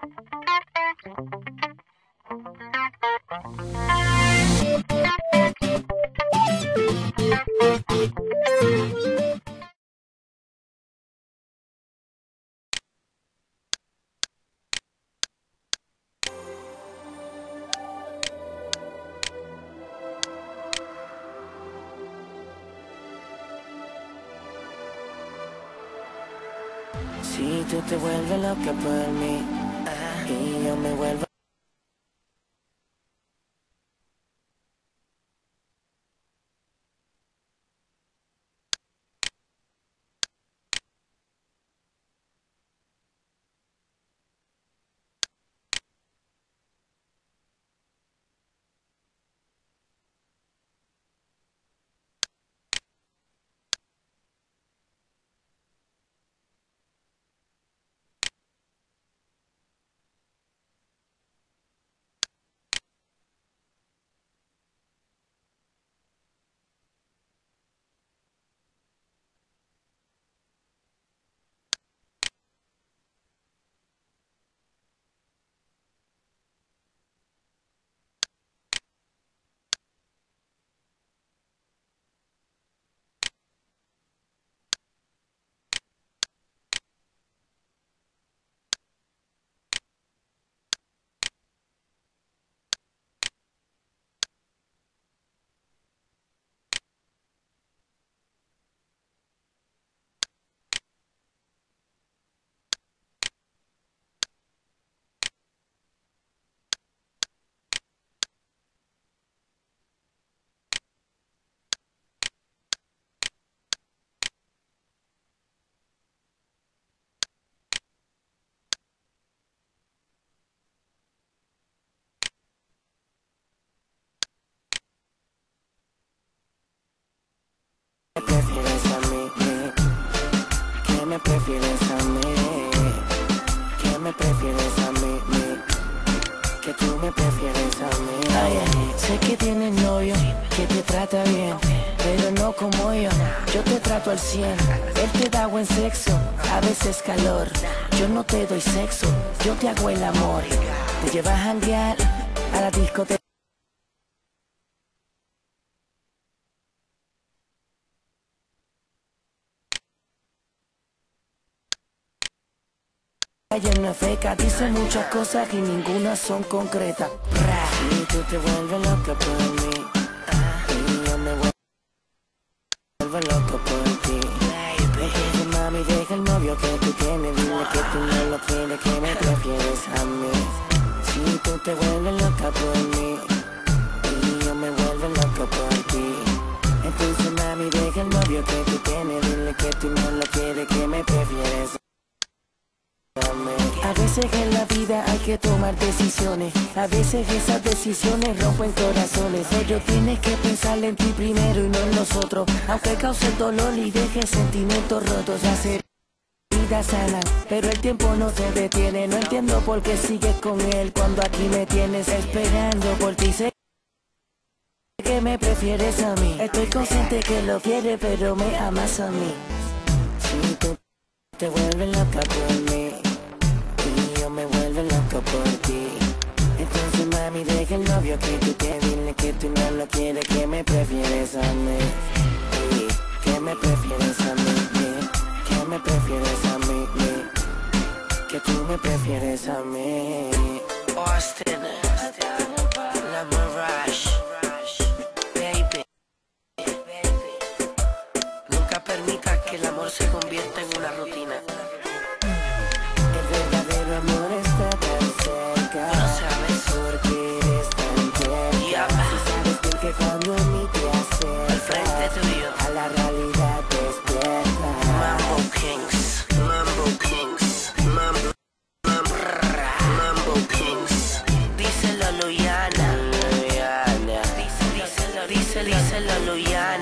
Si tú te vuelves loca por mí y yo me vuelvo prefieres a mí, que me prefieres a mí, que me prefieres a mí, que tú me prefieres a mí. Ay, sé que tienes novio, que te trata bien, pero no como yo te trato al 100. Él te da buen sexo, a veces calor, yo no te doy sexo, yo te hago el amor. Te llevas a janguear a la discoteca, ella no es feca, dice muchas cosas y ninguna son concretas. Y tú te vuelves loca por mí, y yo me vuelvo loco por ti. Entonces mami, deja el novio que tú tienes, dile que tú no lo quieres, que me prefieres a mí. Si tú te vuelves loca por mí, y yo me vuelvo loco por ti. Entonces mami, deja el novio que tú tienes, dile que tú no lo quieres, que me prefieres. A veces en la vida hay que tomar decisiones, a veces esas decisiones rompen corazones, pero tienes que pensar en ti primero y no en los otros, aunque cause dolor y deje sentimientos rotos. Hacer vida sana, pero el tiempo no se detiene, no entiendo por qué sigues con él cuando aquí me tienes esperando por ti. Sé que me prefieres a mí, estoy consciente que lo quieres, pero me amas a mí. Si tú te vuelves loca por mí, me vuelve loco por ti. Entonces mami, deja el novio que tú tienes, dile que tú no lo quieres, que me prefieres a mí, que me prefieres a mí, que me prefieres a mí, que tú me prefieres a mí. Austin, la Mirage, baby, nunca permitas que el amor se convierta en una rutina. El amor está tan cerca, no sabes por qué eres tan tierna. Si sabes bien que cuando a mí te acercas, al frente tuyo, a la realidad despierta. Mambo Kings, Mambo Kings, Mambo Kings. Díselo a Luyana, díselo a Luyana.